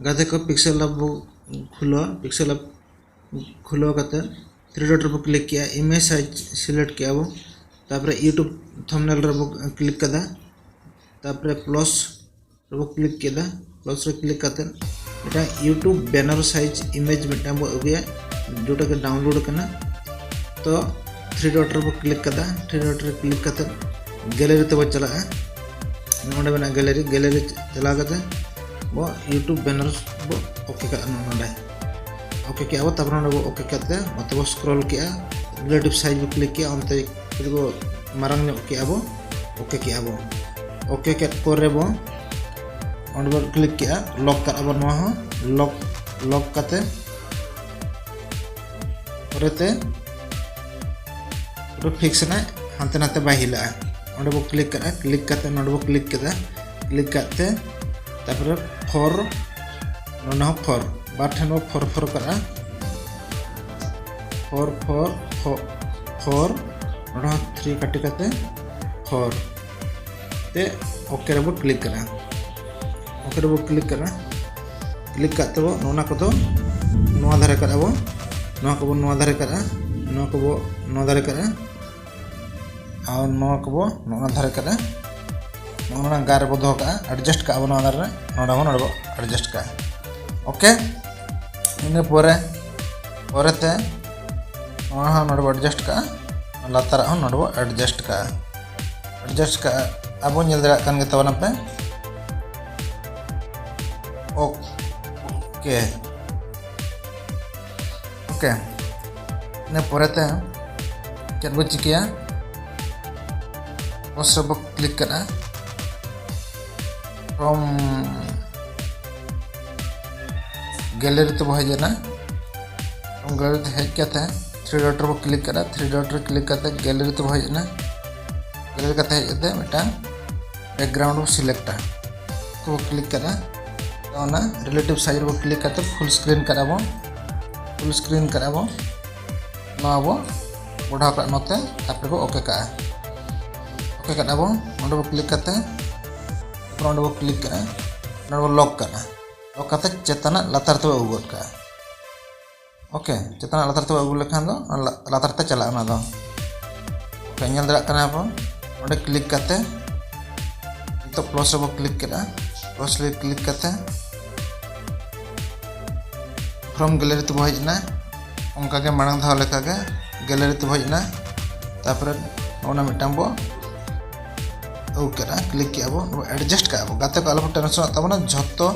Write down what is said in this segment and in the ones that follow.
गाते को पिक्सल अब खुलो पिक्सल अब खुलो करते थ्री डॉट रे क्लिक किया इमेज साइज सिलेक्ट किया वो तापर यूट्यूब थंबनेल रे क्लिक कदा तापर प्लस रे क्लिक किया प्लस रे क्लिक करते एटा यूट्यूब बैनर साइज इमेज मिटा बो अगुया जोटा के डाउनलोड करना तो थ्री डॉट रे क्लिक कदा थ्री डॉट रे क्लिक करते गैलरी ते चला नोडे बना गैलरी गैलरी चला करते वो यूट्यूब बैनर वो ओके का नोडे ओके किया वो तब वो ओके करते मतलब वो स्क्रॉल किया रिलेटिव साइज वो क्लिक किया अंत को मारंग किया वो ओके कैट पर वो अंदर क्लिक किया लॉक कर अब लॉक करते परते पूरा फिक्स ना हांते नाते बाय हिला अंदर वो क्लिक करते नोड वो क्लिक करते तापर फॉर नोना फॉर बाठन वो फॉर करा फॉर नोना 3 काटी करते फॉर ते ओके रे वो क्लिक करा क्लिक करते वो नोना को तो नोआ धारे करा वो नोआ को नोआ धारे करा नोआ को नोआ धारे करा और नोआ को नोना धारे करा नोना गार बो दो का एडजस्ट का नोआ धारे नोडा वो एडजस्ट का ओके इने पोरेते नोआ नोडा एडजस्ट का लातार नोडा एडजस्ट का अब नेल दरा कान गे तबना पे ओके ने पोरेते चेक बो चिकिया पोस्ट बो क्लिक करा फ्रॉम गैलरी तो बहुत जना फ्रॉम गैलरी तो हेड क्या था थ्री डॉट रे क्लिक करा थ्री डॉट रे क्लिक करते गैलरी तो बहुत जना गैलरी का हेजते मिटा बैकग्राउंड सिलेक्ट तो क्लिक करा तो ना रिलेटिव साइज वो क्लिक करते फुल स्क्रीन कराबो ना वो बढ़ा कर नोते तापर को ओके कराबो नोड वो क्लिक करते नोड वो क्लिक करा नोड वो लॉक करते चेतना लातार तो उगुट का ओके चेतना लातार तो उगु लेखान दो लातार ते चला ना दो ओके नेल दरा कना बो ओडे क्लिक करते तो प्लस रे क्लिक करा प्लस रे क्लिक करते फ्रॉम गैलरी तो हजना उनका के मांग धाव लेका के गैलरी तो हजना तापर ओना मिटाम बो ओके क्लिक किया बो एडजस्ट का बो गाते को अलग टेंशन तबना झतो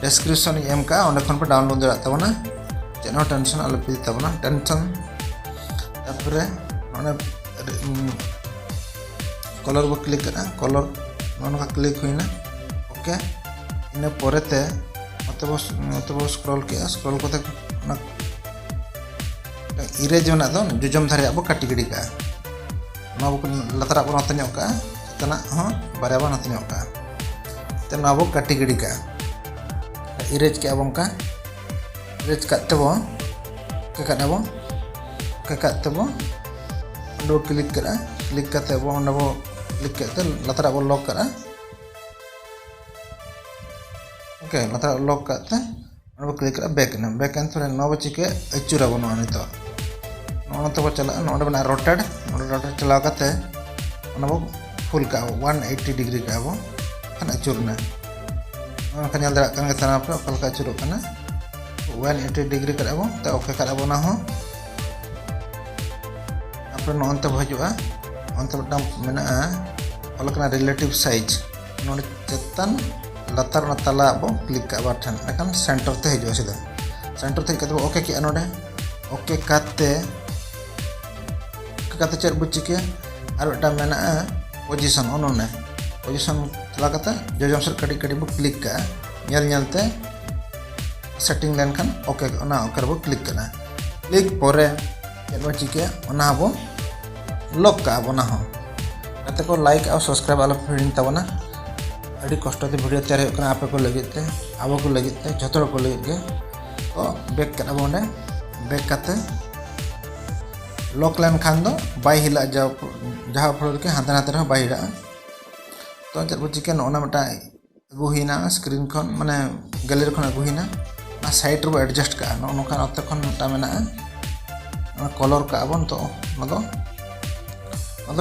डिस्क्रिप्शन एम का ओंडे खन पे डाउनलोड दरा तबना चेनो टेंशन अलग पे तबना टेंशन तापर ओना कलर बो क्लिक करा कलर ओना का क्लिक हुईना ओके इने पोरेते मतलब स्क्रॉल किया स्क्रॉल करते इरेज में दो जुजम धारे अब काटी गिड़ी का लतरा बो नतने का तना हां बारे बो नतने का तना अब काटी गिड़ी का इरेज के अब का इरेज करते बो के करते बो दो क्लिक करते बो क्लिक करते लतरा बो लॉक करा ओके मतलब लॉक करते क्लिक बैक थोड़े नौ बजे के अचूर अब नितो तब चला नोडे बना रोटेड चला करते फुल का 180 डिग्री का अब अचूरना नेल दरा पे अकलका अचूर 180 डिग्री कर अब तो ओके कर अब अपने नोते हजुआ अंत मेना अलकना रिलेटिव साइज नोडे चेतन लातार ना तला अब क्लिक का बाठन एखान सेंटर ते हजुआ सीधा सेंटर ते कते ओके किया नोडे ओके काते चेक बो चिके और एटा मेना पोजीशन ओनोने पोजीशन चला करते जोजम से कटी कटी बो क्लिक का नेलते सेटिंग लेन खान ओके ओना ओके बो क्लिक करना क्लिक परे चेक बो चिके ओना बो लॉक का ओना हो कते को लाइक और सब्सक्राइब आलो फिरिन तबना अड़ी कष्ट वीडियो तैयार होना आपे को लगे अब को लगे जो को लगे तो बैक कर बैक करते लॉक लेन खान दो बाय हिला जहाँ फल के हाते नाते बाय हिला तो चेक बो चिकेन ओना मटा अगू हुईना स्क्रीन खन माने गैलरी खन अगुना साइड रे एडजस्ट का नौका नोते खन मेना कलर का बन तो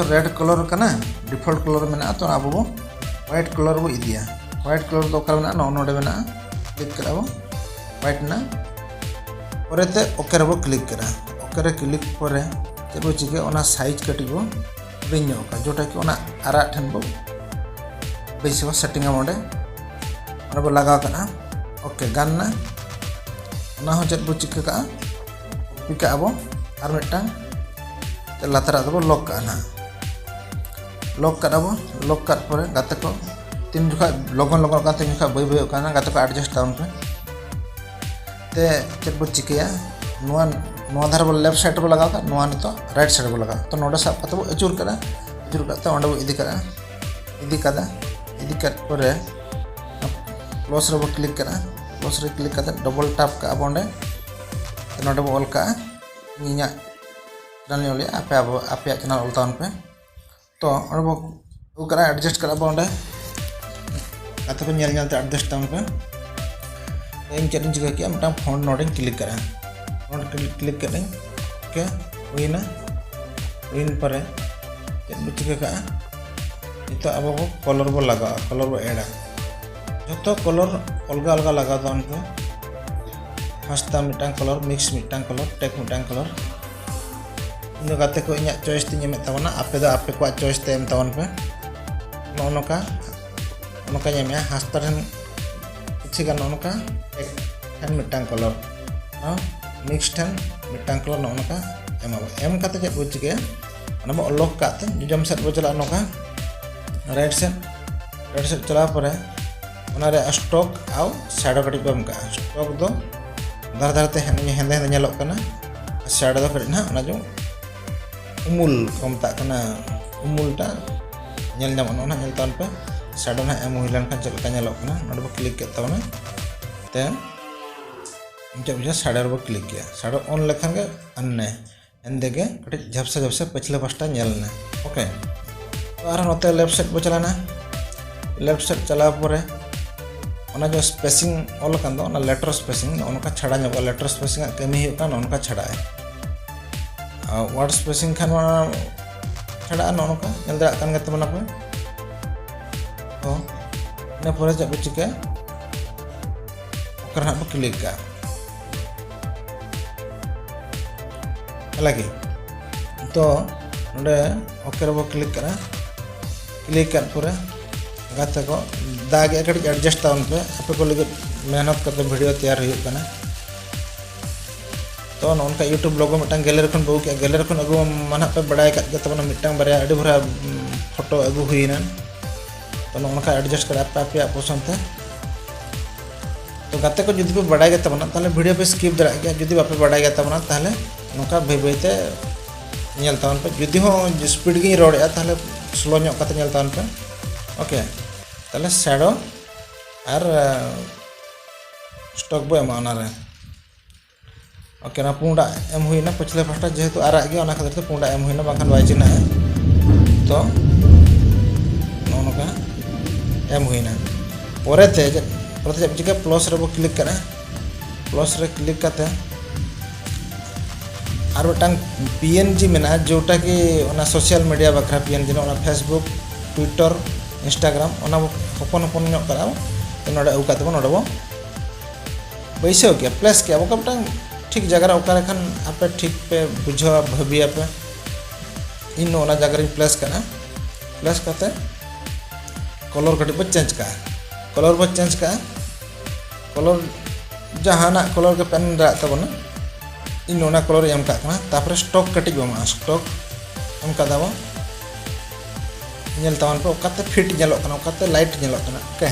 रेड कलर का डिफॉल्ट कलर मेना तो अब व्हाइट कलर बो इदिया व्हाइट कलर तो मेना नोडे मेना क्लिक करा बो व्हाइट ना परेते ओके रे बो क्लिक करा ओके रे क्लिक परे चेक बो चिके ओना साइज कटी बो बिन्यो का जोटा कि ओना आरा ठन बो बेसिबो सेटिंग मोडे ओना बो लगा कना ओके गानना ओना हो चेक बो चिके का पिका बो आर मिटटा लातरा दबो लॉक का ना लॉक करबो लॉक कर परे गाते को तीन जुखा लगन लगन का तीन जुखा बय बय का गाते को एडजस्ट डाउन पे ते चेक बो चिकेया नोआ धार बो लेफ्ट साइड बो लगा का नोआ नितो राइट साइड बो लगा तो नोडे सब कते बो अचूर करते ओंडे बो इदी कदा इदी कर परे क्लोज रे बो क्लिक करा क्लोज रे क्लिक करते डबल टैप का बोंडे नोडे बो ऑल का निया चैनल आपे चैनल ऑल ताउन पे तो बो करा एडजस्ट करा बोंडे कते को नेल नेलते एडजस्ट टाउन पे इन चेटिंग चिका किया मिटा फोन नोडे क्लिक करा फोन क्लिक करें ओके हुईना हुईन परे चेक चिका का नितो अब को कलर बो लगा कलर बो एडा जतो कलर अलगा अलगा लगा दान पे फर्स्ट मिटा कलर मिक्स मिटा कलर टेक मिटा कलर इन गाते को इना चॉइस ती नेमे तावना आपे दो आपे को चॉइस ते एम तावन पे नोका नेमे हास्तारन किछि गान नोका एक ठन मिटा कलर मिक्स ठन मिटा कलर नोका एम काते जे बुझ के अना बो लॉक काते जम सेट बो चला नोका राइट सेट चला परे ओना रे स्टॉक आउ शैडो कटी बम का स्टॉक दो धार धार ते हेंदे हेंदे नेलोक कना शैडो दो कटी ना ओना जो उमुल कमता कना उमुलटा नेल नामनो ना नेल तान पे शैडो ना एम हुइलन का चलका नेलोक कना नोडे बो क्लिक केता ना ते इंटे बुझा शैडो रे बो क्लिक किया शैडो ऑन लेखन के अन्ने एंदे के कटी झपसे पछले पास्टा नेलना ओके तो आर नोते लेफ्ट साइड बो चलाना लेफ्ट साइड चला परे ओना जो स्पेसिंग ऑल कान दो ना लेटर स्पेसिंग ओनका छाड़ा नो लेटर स्पेसिंग कमी हो कान ओनका छाड़ा वर्ड स्पेसिंग खान छाड़ा नोका नेल दरा कान गते मना पे तो ने परे जब चिके ओकर ना क्लिक का लगी तो नोडे ओके रे बो क्लिक करा क्लिक कर परे गाते को दागे कटी एडजस्ट ताउन पे आपे को लगे मेहनत करते वीडियो तैयार हुई कना तो नोनका यूट्यूब लोगो मिटन गैलरी खन बो के गैलरी खन अगु माना पे बड़ाय का तबन मिटन बारे अडी भरा फोटो अगु हुईना तो नोनका एडजस्ट करा पे पसंद थे तो गाते को जुदी पे बड़ाय के तबना ताले वीडियो पे स्किप दरा के जुदी बापे बड़ाय के तबना ताले नोका भइबइते नेल ताउन पे जुदी हो स्पीड गी रोडया ताले स्लो ᱧᱚᱜ कते नेल ताउन पे ओके ताले शैडो और स्टॉक बो एम ओना रे ओके ना पुंडा एम हुईना पछले पास्टा जेहेतु आरा गे ओना खातिर पुंडा एम हुईना बाखान बाय चिन्ह तो नोनका एम हुईना परेते जब चिके प्लस रे बो क्लिक करा प्लस रे क्लिक करते और गोटांग पीएनजी मेना जोटा कि ओना सोशल मीडिया बखरा पीएनजी ना फेसबुक ट्विटर इंस्टाग्राम ओना हपन हपन ᱧᱚᱜ करा तो नोडे औ काते नोडे बो बैसो के प्लेस के अब गोटांग ठीक जगह ओकारे खान आपे ठीक पे बुझो भाबिया पे इन ओना जगह रे प्लेस करा प्लेस करते कलर कटी पे चेंज का कलर जहाना कलर के पेन रा तबना इन ओना कलर एम का तापर स्टॉक कटी बमा स्टॉक एम का दाबो नेल तावन पे ओकाते फिट नेलो कना ओकाते लाइट नेलो कना ओके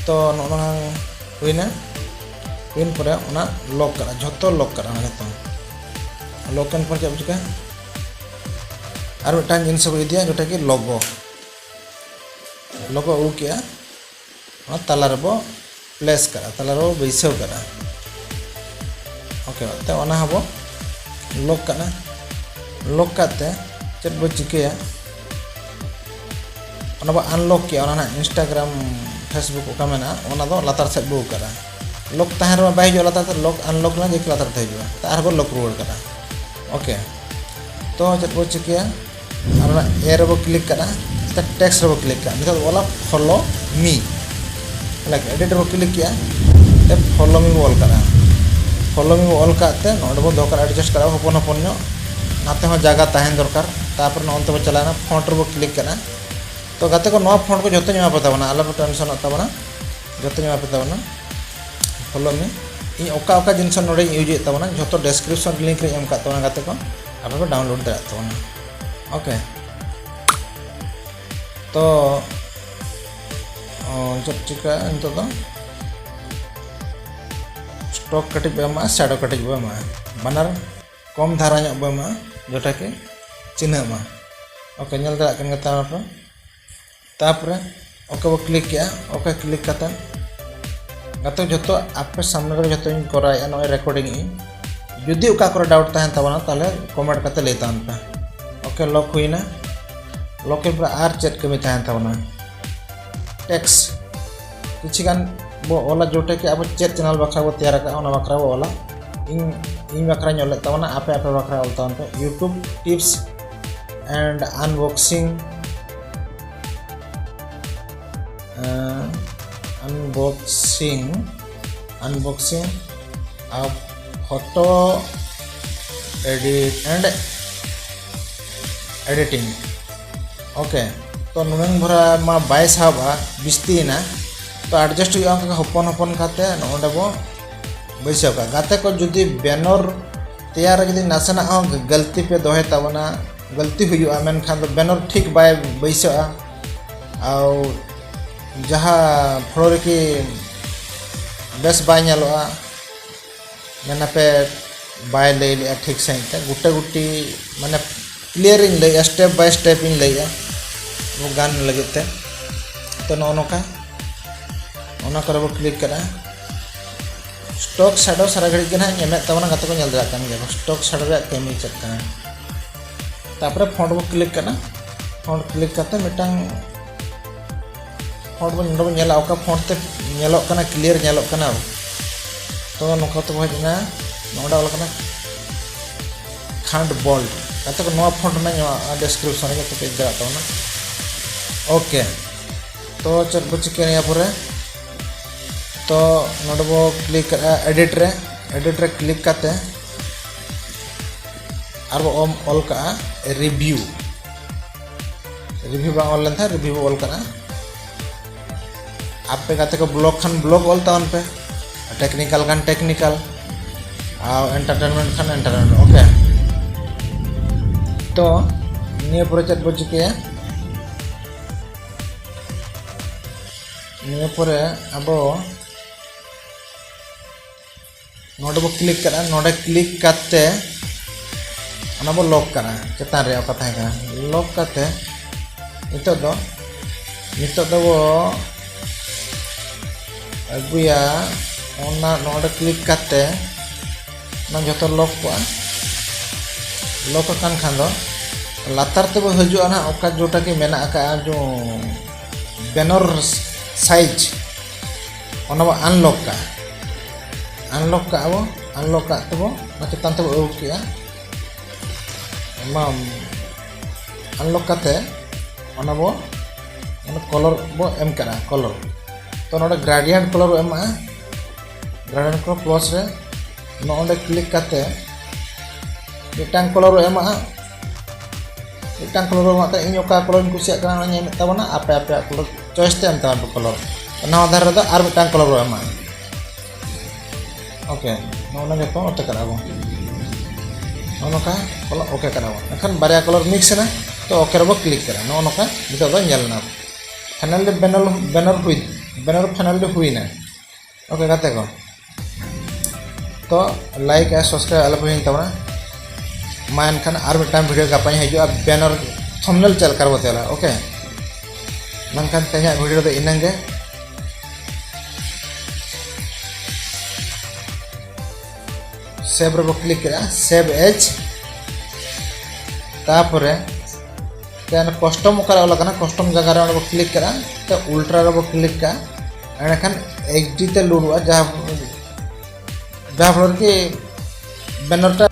तो नोना हुईना हुईन परे ओना लॉक करा झोतो लॉक करा जतो लॉक कन पर जब चिका और मिटान जिनिस को इदिया जोटा कि लोगो उ किया ताला रेबो प्लेस करा ताला रो बैसव करा ओके ते ओना हबो लॉक कना लॉक काते चेक बो चिकेया ओना बो अनलॉक किया ओना इंस्टाग्राम फेसबुक ओका मेना ओना दो लातार सेट बो करा लॉक ताहें रे बाय जो लातार लॉक अनलॉक ना जे लातार थे जो तार बो लॉक रुवाड़ करा ओके तो चेक बो चिकिया और ए रे बो क्लिक करा तो टेक्स्ट रे बो क्लिक करा नितो वाला फॉलो मी लाइक एडिट रे बो क्लिक किया ते फॉलो मी ऑल करा फॉलो मी ऑल काते नोड बो दोकर एडजस्ट करा होपन होपन नो नाते हो जगह ताहें दरकार तापर नोंते बो चलाना फॉन्ट रे बो क्लिक करा तो गाते को नवा फॉन्ट को जतो ᱧᱟᱢᱟ ᱯᱮ ᱛᱟᱵᱚᱱᱟ ᱟᱞᱚ ᱯᱮ ᱴᱮᱱᱥᱚᱱ ᱛᱟᱵᱚᱱᱟ जतो ᱧᱟᱢᱟ ᱯᱮ ᱛᱟᱵᱚᱱᱟ फॉलो मी इन ओका ओका जिनस नोडे यूज तबना जो डिस्क्रिप्शन लिंक रे एम का तबना गाते को आप पे डाउनलोड दे तबना ओके तो जब चिका इंतो तो स्टॉक कटिज बेमा शैडो कटिज बेमा बनार कम धारा ᱧᱚᱜ बेमा जोटा के चिन्ह मा ओके नेल दा कन गता पे तापर ओके बो क्लिक किया ओके क्लिक करता गाते जो आपे सामने रे जो कराया नॉय रिकॉर्डिंग जुदी उका कर डाउट तहन तबना ताले कमेंट करते लेता पे ओके लॉक हुईना लॉक के पूरा आर चेक कमी तहन तबना टेक्स किछि गान बो ओला जोटे के अब चेक चैनल बखरा बो तैयार का ओना बखरा बो ओला इन बखरा ñole तबना आपे आपे बखरा ओलता पे YouTube tips and unboxing unboxing of photo edit and editing okay तो नुनंग भरा मा 22 हाबा बिस्ती ना तो एडजस्ट हुआ हपन हपन खाते नोडे बो बैसा का गाते को जुदी बैनर तैयार जदी नासना गलती पे दोहे तबना गलती हुआ मेन खान तो बैनर ठीक बाय बैसा आ जहाँ फ्लोर की बेस बाय नेलोआ मैंने पे बाय ले लिया ठीक सही गुटे गुटी माने क्लियर इन ले स्टेप बाय स्टेप इन ले वो गान लगे तो नौका ओना करे बो क्लिक करा स्टॉक शैडो सारा घड़ी के ना एमे तबना गाते को नेल दाका गया स्टॉक शैडो रे केमी चेक करा तापर फॉन्ट बो क्लिक करना फॉन्ट क्लिक करते मिटांग फॉन्ट बो नडो नेला ओका फॉन्ट ते नेलो कना क्लियर नेलो कना तो नोका तो भजना नोडा वाला कना खंड बोल्ड कते को नवा फॉन्ट ना डिस्क्रिप्शन रे तो दे आता ना ओके तो चल बच के या पूरे तो नोडो बो क्लिक एडिट रे क्लिक करते और वो ऑल का रिव्यू बा ऑनलाइन था रिव्यू ऑल करा आप पे गाते को ब्लॉग खान ब्लॉग ऑल तावन पे technical Khan technical entertainment Khan entertainment okay तो निये पूरे चेक बो चिके निये पूरे अब नोडे बो क्लिक करा नोडे क्लिक करते ओना बो लॉक करा चेतान रे ओका थाहे करा लॉक करते नितो दो वो अगुया ओना नोडे क्लिक करते ना जो लॉक को लॉक कान खान दो लातार ते बो हजुआ ना ओका जोटा के मेना का जो बैनर साइज ओना बो अनलॉक का तो ना चेतान ते बो ओके माम अनलॉक करते ओना बो कलर बो एम करा कलर तो नोडे ग्रेडियंट कलर एम ग्रेडियंट कलर प्लस रे नोडे क्लिक करते मिटांग कलर एम माते इन ओका कलर कुसिया कना नेम तबना आपे आपे कलर चॉइस ते एम तबन कलर ना आधार रे आर मिटांग कलर एम ओके नोना जतो ओते कराबो नोका कलर ओके कराबो एखन बारिया कलर मिक्स ना तो ओके रे क्लिक करा नोका नितो दो नेलना फाइनल बैनर फाइनल हुई ना ओके गाते को तो लाइक और सब्सक्राइब आलो पे तबना मान खान आर मिटान वीडियो गापा हजुआ बैनर थंबनेल चल कर बतेला ओके मन खान तेहा वीडियो दो इनंगे सेव रे क्लिक करा सेव एज तापरे तेन कस्टम करा वाला कना कस्टम जगह रे क्लिक करा तो उल्ट्रा रे क्लिक का एंडखान एचडी ते लोड हुआ जहाँ जहाँ फल कि बैनरटा